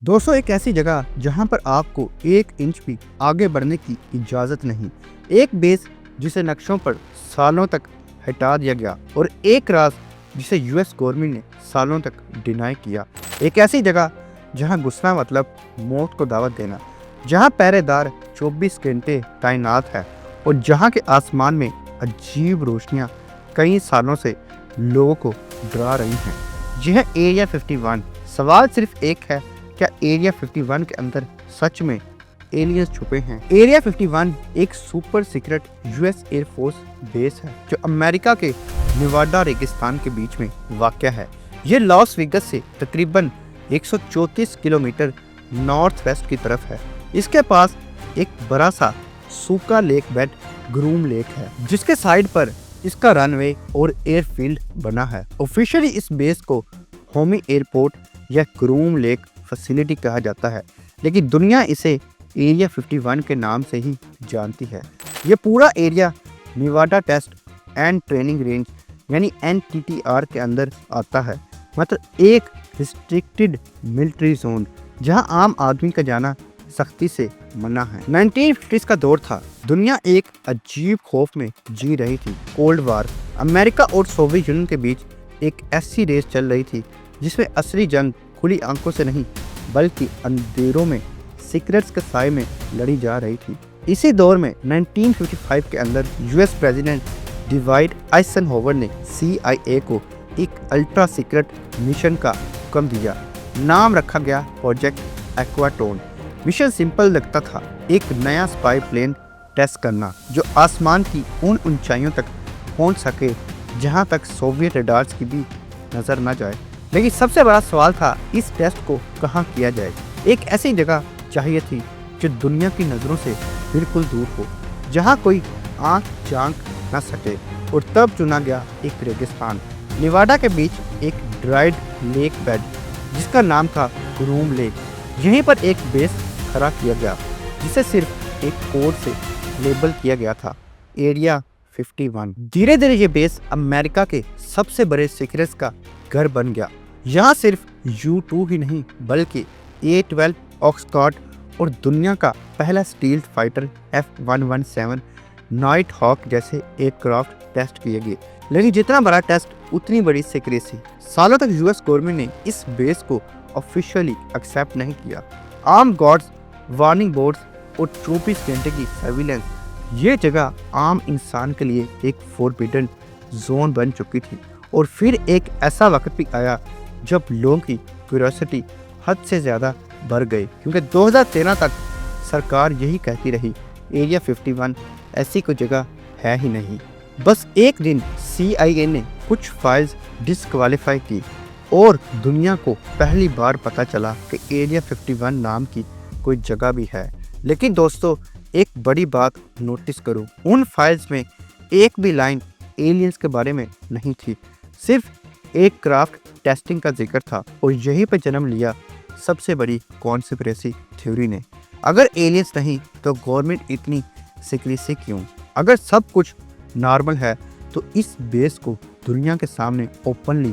दोस्तों, एक ऐसी जगह जहां पर आपको 1 इंच भी आगे बढ़ने की इजाज़त नहीं। एक बेस जिसे नक्शों पर सालों तक हटा दिया गया और एक राज जिसे यूएस गवर्नमेंट ने सालों तक डिनाई किया। एक ऐसी जगह जहां गुस्सा मतलब मौत को दावत देना, जहां पहरेदार 24 घंटे तैनात है और जहां के आसमान में अजीब रोशनियां कई सालों से लोगों को डरा रही हैं। यह एरिया 51। सवाल सिर्फ एक है, क्या एरिया 51 के अंदर सच में एलियंस छुपे हैं? एरिया 51 एक super secret US air force base है जो अमेरिका के निवाडा रेगिस्तान के बीच में वाक़या है। ये लॉस वेगस से तकरीबन 134 किलोमीटर नॉर्थ वेस्ट की तरफ है। इसके पास एक बड़ा सा सूखा लेक बेड ग्रूम लेक है जिसके साइड पर इसका रनवे और एयरफील्ड बना है। ऑफिशियली इस बेस को होमी एयरपोर्ट या ग्रूम लेक फैसिलिटी कहा जाता है, लेकिन दुनिया इसे एरिया 51 के नाम से ही जानती है। ये पूरा एरिया निवाडा टेस्ट एंड ट्रेनिंग रेंज यानी NTTR के अंदर आता है, मतलब एक रिस्ट्रिक्टेड मिलिट्री जोन जहां आम आदमी का जाना सख्ती से मना है। 1950s का दौर था। दुनिया एक अजीब खौफ में जी रही थी। कोल्ड वार, अमेरिका और सोवियत यूनियन के बीच एक ऐसी रेस चल रही थी जिसमें असली जंग खुली आंखों से नहीं बल्कि अंधेरों में सीक्रेट्स के साए में लड़ी जा रही थी। इसी दौर में 1955 के अंदर यूएस प्रेसिडेंट डिवाइड आइजनहोवर ने CIA को एक अल्ट्रा सीक्रेट मिशन का हुक्म दिया। नाम रखा गया प्रोजेक्ट एक्वाटोन। मिशन सिंपल लगता था, एक नया स्पाई प्लेन टेस्ट करना जो आसमान की उन ऊंचाइयों तक पहुंच सके जहां तक सोवियत रडार्स की भी नजर न जाए। लेकिन सबसे बड़ा सवाल था, इस टेस्ट को कहाँ किया जाए। एक ऐसी जगह चाहिए थी जो दुनिया की नज़रों से बिल्कुल दूर हो, जहाँ कोई आंख झांक न सके। और तब चुना गया एक रेगिस्तान निवाडा के बीच एक ड्राइड लेक बेड जिसका नाम था ग्रूम लेक। यहीं पर एक बेस खड़ा किया गया जिसे सिर्फ एक कोड से लेबल किया गया था, एरिया 51। धीरे धीरे ये बेस अमेरिका के सबसे बड़े सीक्रेट्स का घर बन गया। यहाँ सिर्फ U-2 ही नहीं बल्कि A-12 ऑक्सकॉट और दुनिया का पहला stealth fighter F-117 Nighthawk जैसे एयरक्राफ्ट टेस्ट किए गए। लेकिन जितना बड़ा टेस्ट उतनी बड़ी सीक्रेसी। सालों तक यूएस गवर्नमेंट ने इस बेस को ऑफिशियली एक्सेप्ट नहीं किया। आर्म गार्ड्स, वार्निंग बोर्ड्स और 24 घंटे की सर्विलेंस, ये जगह आम इंसान के लिए एक फॉरबिडन जोन बन चुकी थी। और फिर एक ऐसा वक्त भी आया जब लोगों की क्यूरियोसिटी हद से ज़्यादा बढ़ गई, क्योंकि 2013 तक सरकार यही कहती रही, एरिया 51 ऐसी कोई जगह है ही नहीं। बस एक दिन CIA ने कुछ फाइल्स डिसक्वालीफाई की और दुनिया को पहली बार पता चला कि एरिया 51 नाम की कोई जगह भी है। लेकिन दोस्तों, एक बड़ी बात नोटिस करो, उन फाइल्स में एक भी लाइन एलियंस के बारे में नहीं थी, सिर्फ एक क्राफ्ट टेस्टिंग का जिक्र था। और यहीं पर जन्म लिया सबसे बड़ी कॉन्स्पिरेसी थ्योरी ने। अगर एलियंस नहीं तो गवर्नमेंट इतनी सीक्रेसी क्यों? अगर सब कुछ नॉर्मल है तो इस बेस को दुनिया के सामने ओपनली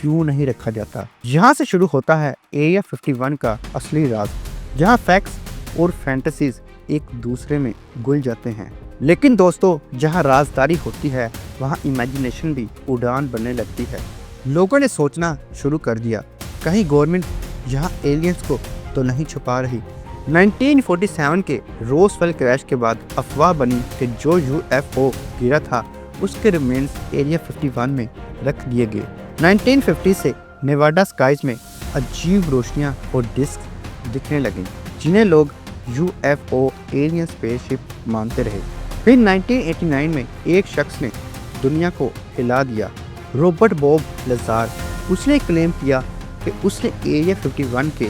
क्यों नहीं रखा जाता? यहाँ से शुरू होता है एरिया 51 का असली राज, जहाँ फैक्ट्स और फैंटेसीज एक दूसरे में घुल जाते हैं। लेकिन दोस्तों, जहाँ राजदारी होती है वहाँ इमेजिनेशन भी उड़ान बनने लगती है। लोगों ने सोचना शुरू कर दिया, कहीं गवर्नमेंट यहाँ एलियंस को तो नहीं छुपा रही। 1947 के रोजवेल क्रैश के बाद अफवाह बनी कि जो UFO गिरा था उसके रिमेन्स एरिया 51 में रख दिए गए। 1950 से नेवाडा स्काइज में अजीब रोशनियाँ और डिस्क दिखने लगी जिन्हें लोग UFO एलियन स्पेसशिप मानते रहे। फिर 1989 में एक शख्स ने दुनिया को हिला दिया, रॉबर्ट बॉब लज़ार। उसने क्लेम किया कि उसने एरिया 51 के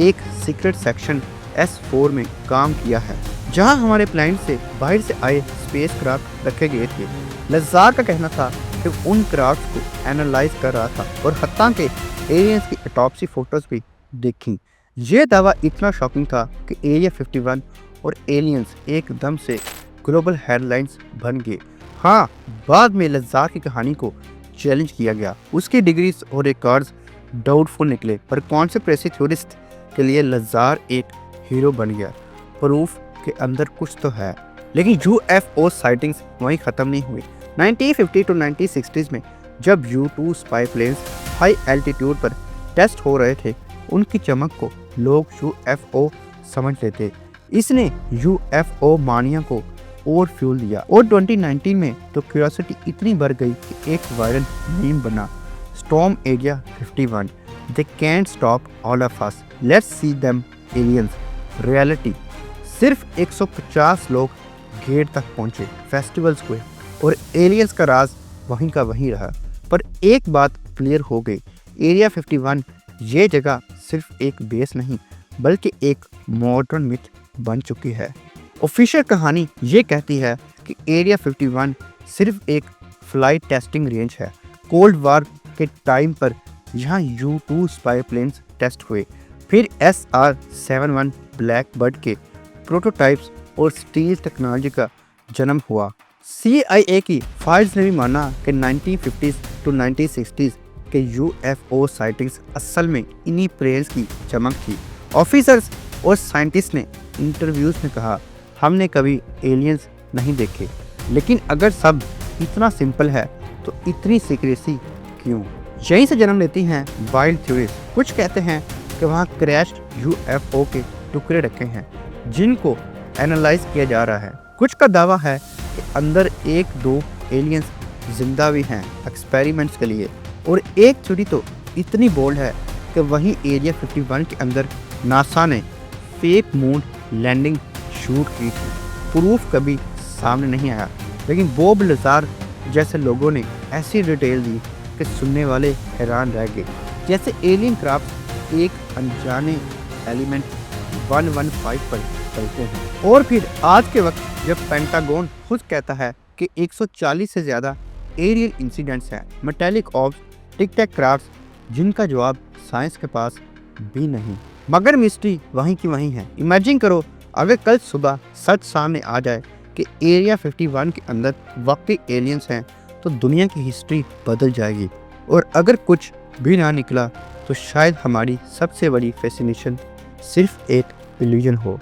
एक सीक्रेट सेक्शन S4 में काम किया है, जहां हमारे प्लैनेट से बाहर से आए स्पेस क्राफ्ट रखे गए थे। लज़ार का कहना था कि उन क्राफ्ट को एनालाइज कर रहा था और हत्ता के एलियंस की ऑटोप्सी फोटोज भी देखी। ये दावा इतना शॉकिंग था कि एरिया 51 और एलियंस एकदम से ग्लोबल हेडलाइंस बन गए। हाँ, बाद में लज़ार की कहानी को चैलेंज किया गया, उसकी डिग्रीज और रिकॉर्ड्स डाउटफुल निकले, पर कॉन्स्पिरेसी थ्योरिस्ट के लिए लज़ार एक हीरो बन गया। प्रूफ के अंदर कुछ तो है। लेकिन यूएफओ साइटिंग्स वहीं ख़त्म नहीं हुई। 1950 टू 1960s में जब U-2 spy planes high altitude पर टेस्ट हो रहे थे, उनकी चमक को लोग यूएफओ समझ लेते। इसने यूएफओ मानिया को और फ्यूल दिया और 2019 में तो क्यूरियोसिटी इतनी बढ़ गई कि एक वायरल मीम बना, storm area 51, they can't stop all of us, let's see them aliens. Reality सिर्फ 150 लोग गेट तक पहुंचे फेस्टिवल्स हुए और एलियंस का राज वहीं का वहीं रहा। पर एक बात क्लियर हो गई, एरिया 51 ये जगह सिर्फ एक बेस नहीं बल्कि एक मॉडर्न मिथ बन चुकी है। ऑफिशियल कहानी ये कहती है कि एरिया 51 सिर्फ एक फ्लाइट टेस्टिंग रेंज है। कोल्ड वार के टाइम पर यहाँ U-2 स्पाई प्लेन्स टेस्ट हुए, फिर SR-71 ब्लैक बर्ड के प्रोटोटाइप्स और स्टील टेक्नोलॉजी का जन्म हुआ। CIA की फाइल्स ने भी माना कि 1950s टू 1960s के UFO साइटिंग्स असल में इन्हीं प्लेन्स की चमक थी। ऑफिसर्स और साइंटिस्ट ने इंटरव्यूज में कहा, हमने कभी एलियंस नहीं देखे, लेकिन अगर सब इतना सिंपल है तो इतनी सीक्रेसी क्यों? यहीं से जन्म लेती हैं वाइल्ड थ्योरीज। कुछ कहते हैं कि वहाँ क्रैश्ड UFO के टुकड़े रखे हैं जिनको एनालाइज किया जा रहा है। कुछ का दावा है कि अंदर 1-2 एलियंस जिंदा भी हैं एक्सपेरिमेंट्स के लिए, और एक थ्योरी तो इतनी बोल्ड है कि वहीं एरिया 51 के अंदर नासा ने फेक मून लैंडिंग शूट की थी। प्रूफ कभी सामने नहीं आया, लेकिन बॉब लज़ार जैसे लोगों ने ऐसी डिटेल दी कि सुनने वाले हैरान रह गए, जैसे एलियन क्राफ्ट एक अनजाने एलिमेंट 115 पर चलते हैं। और फिर आज के वक्त जब पेंटागन खुद कहता है कि 140 से ज़्यादा एरियल इंसिडेंट्स हैं, मेटालिक ऑब्स, टिक टैक क्राफ्ट्स, जिनका जवाब साइंस के पास भी नहीं, मगर मिस्ट्री वहीं की वहीं है। इमेजिन करो अगर कल सुबह सच सामने आ जाए कि एरिया 51 के अंदर वाकई एलियंस हैं, तो दुनिया की हिस्ट्री बदल जाएगी। और अगर कुछ भी ना निकला तो शायद हमारी सबसे बड़ी फैसिनेशन सिर्फ एक इल्यूजन हो।